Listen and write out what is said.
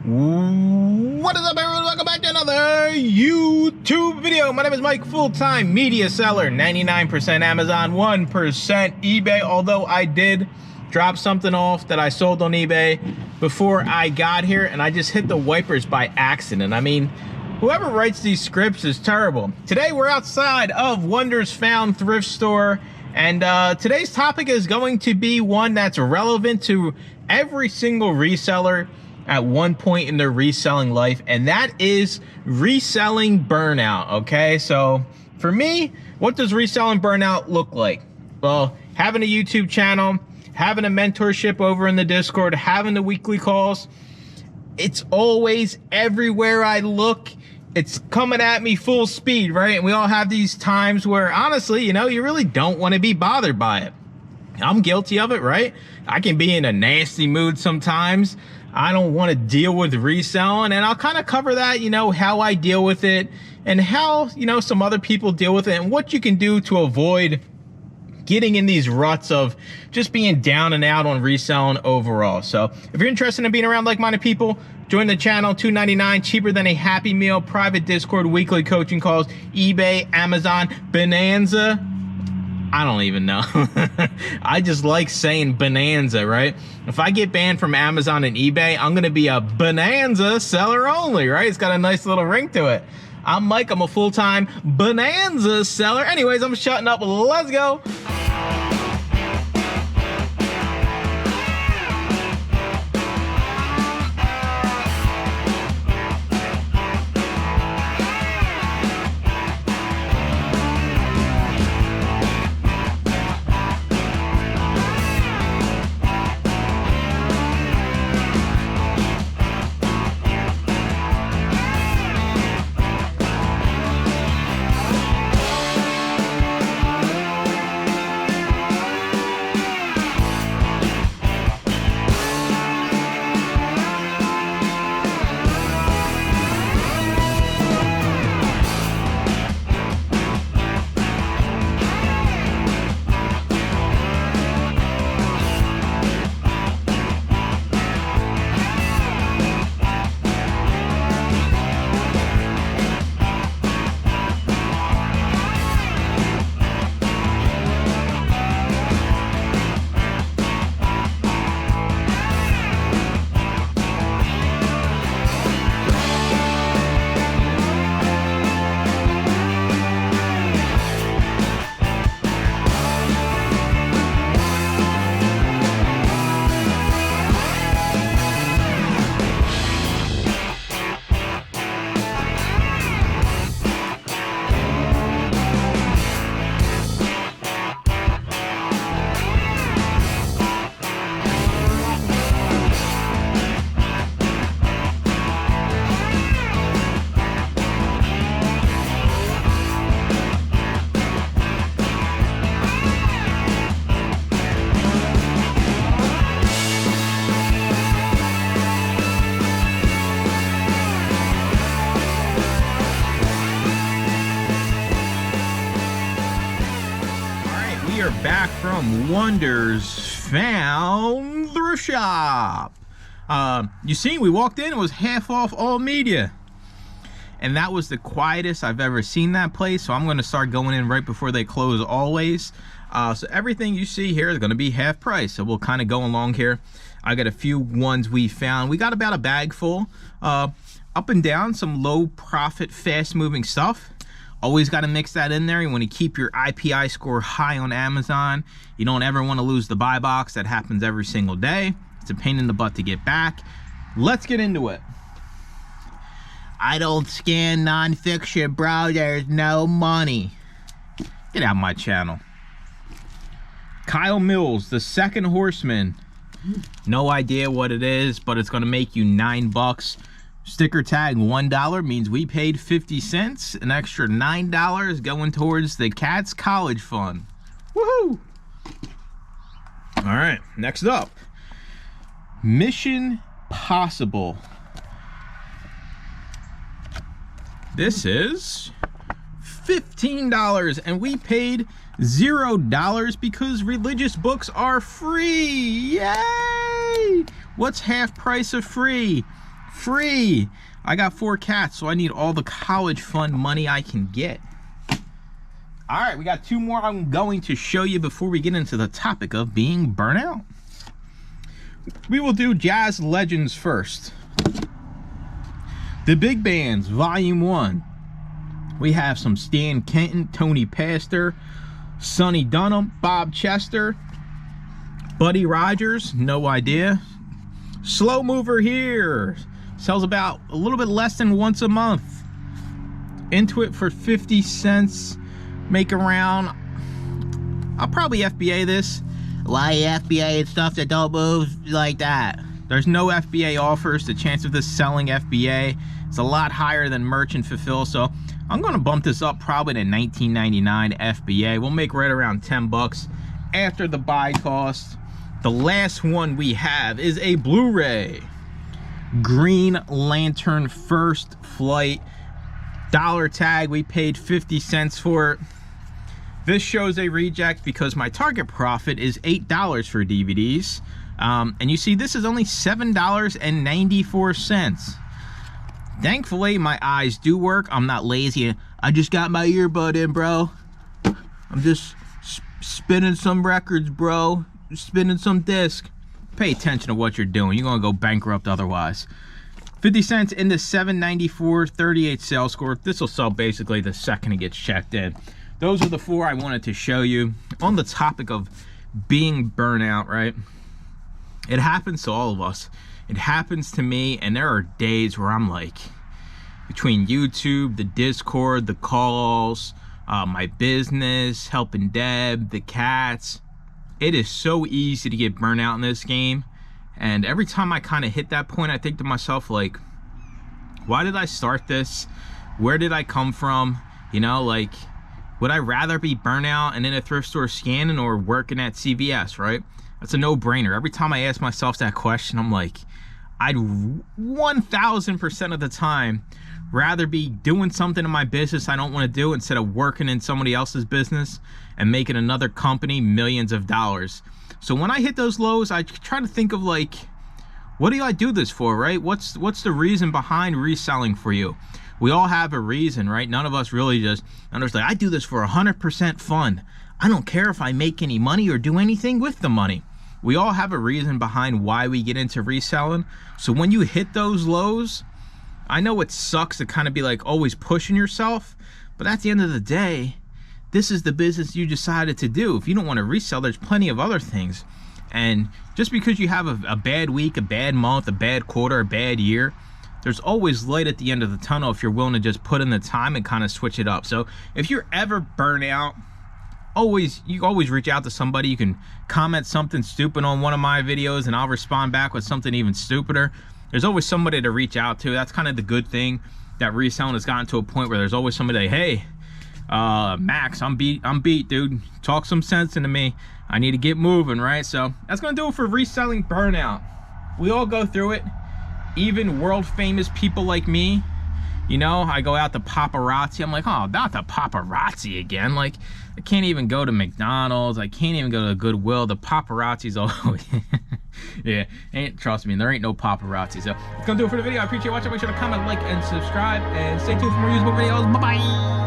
What is up, everyone? Welcome back to another YouTube video. My name is Mike, full-time media seller, 99% Amazon, 1% eBay. Although I did drop something off that I sold on eBay before I got here, and I just hit the wipers by accident. I mean, whoever writes these scripts is terrible. Today we're outside of Wonders Found thrift store, and today's topic is going to be one that's relevant to every single reseller at one point in their reselling life, and that is reselling burnout. Okay, so for me, what does reselling burnout look like? Well, having a YouTube channel, having a mentorship over in the Discord, having the weekly calls, it's always everywhere I look, it's coming at me full speed, right? And we all have these times where, honestly, you know, you really don't want to be bothered by it. I'm guilty of it, right? I can be in a nasty mood sometimes. I don't want to deal with reselling, and I'll kind of cover that, you know, how I deal with it and how, you know, some other people deal with it and what you can do to avoid getting in these ruts of just being down and out on reselling overall. So if you're interested in being around like-minded people, join the channel. $2.99, cheaper than a Happy Meal, private Discord, weekly coaching calls, eBay, Amazon, Bonanza. I don't even know. I just like saying Bonanza, right? If I get banned from Amazon and eBay, I'm gonna be a Bonanza seller only, right? It's got a nice little ring to it. I'm Mike, I'm a full-time Bonanza seller. Anyways, I'm shutting up, let's go. Back from Wonders Found thrift shop. You see, we walked in, it was half off all media, and that was the quietest I've ever seen that place. So I'm going to start going in right before they close always. So everything you see here is going to be half price, so we'll kind of go along here. I got a few ones we found. We got about a bag full, up and down, some low profit, fast moving stuff. Always got to mix that in there. You want to keep your IPI score high on Amazon. You don't ever want to lose the buy box. That happens every single day. It's a pain in the butt to get back. Let's get into it. I don't scan nonfiction, bro. There's no money. Get out of my channel. Kyle Mills, the Second Horseman. No idea what it is, but it's going to make you $9. Sticker tag $1 means we paid 50 cents. An extra $9 going towards the cat's college fund. Woohoo! All right, next up, Mission Possible. This is $15, and we paid $0 because religious books are free. Yay! What's half price of free? Free. I got 4 cats, so I need all the college fund money I can get. All right, we got 2 more I'm going to show you before we get into the topic of being burnout. We will do jazz legends first. The big bands, volume 1. We have some Stan Kenton, Tony Pastor, Sonny Dunham, Bob Chester, Buddy Rogers, no idea. Slow Mover here. Sells about a little bit less than once a month. Into it for 50 cents. Make around, I'll probably FBA this. Why FBA stuff that don't move like that? There's no FBA offers. The chance of this selling FBA is a lot higher than merchant fulfill. So I'm gonna bump this up probably to $19.99 FBA. We'll make right around 10 bucks after the buy cost. The last one we have is a Blu-ray. Green Lantern First Flight. Dollar tag, we paid 50 cents for it. This shows a reject because my target profit is $8 for DVDs. And you see, this is only $7.94. Thankfully, my eyes do work. I'm not lazy. I just got my earbud in, bro. I'm just spinning some records, bro. Spinning some disc. Pay attention to what you're doing. You're gonna go bankrupt otherwise. 50 cents into $7.94, 38 sales score. This will sell basically the second it gets checked in. Those are the 4 I wanted to show you. On the topic of being burnout, right? It happens to all of us. It happens to me, and there are days where I'm like, between YouTube, the Discord, the calls, my business, helping Deb, the cats, it is so easy to get burnt out in this game. And every time I kind of hit that point, I think to myself, like, why did I start this? Where did I come from? You know, like, would I rather be burnt out and in a thrift store scanning or working at CVS, right? That's a no-brainer. Every time I ask myself that question, I'm like, I'd 1000% of the time rather be doing something in my business I don't want to do instead of working in somebody else's business and making another company millions of dollars. So when I hit those lows, I try to think of, like, what do I do this for, right? What's the reason behind reselling for you? We all have a reason, right? None of us really just understand. I do this for 100% fun. I don't care if I make any money or do anything with the money. We all have a reason behind why we get into reselling. So when you hit those lows, I know it sucks to kind of be like always pushing yourself, but at the end of the day, this is the business you decided to do. If you don't want to resell, there's plenty of other things. And just because you have a bad week, a bad month, a bad quarter, a bad year, there's always light at the end of the tunnel if you're willing to just put in the time and kind of switch it up. So if you're ever burnt out, you always reach out to somebody. You can comment something stupid on one of my videos and I'll respond back with something even stupider. There's always somebody to reach out to. That's kind of the good thing, that reselling has gotten to a point where there's always somebody like, hey, Max, I'm beat, dude. Talk some sense into me. I need to get moving, right? So that's gonna do it for reselling burnout. We all go through it. Even world famous people like me, you know, I go out to paparazzi. I'm like, oh, not the paparazzi again. Like, I can't even go to McDonald's. I can't even go to Goodwill. The paparazzi's always, yeah, trust me, there ain't no paparazzi. So that's gonna do it for the video. I appreciate you watching. Make sure to comment, like, and subscribe, and stay tuned for more usable videos. Bye-bye.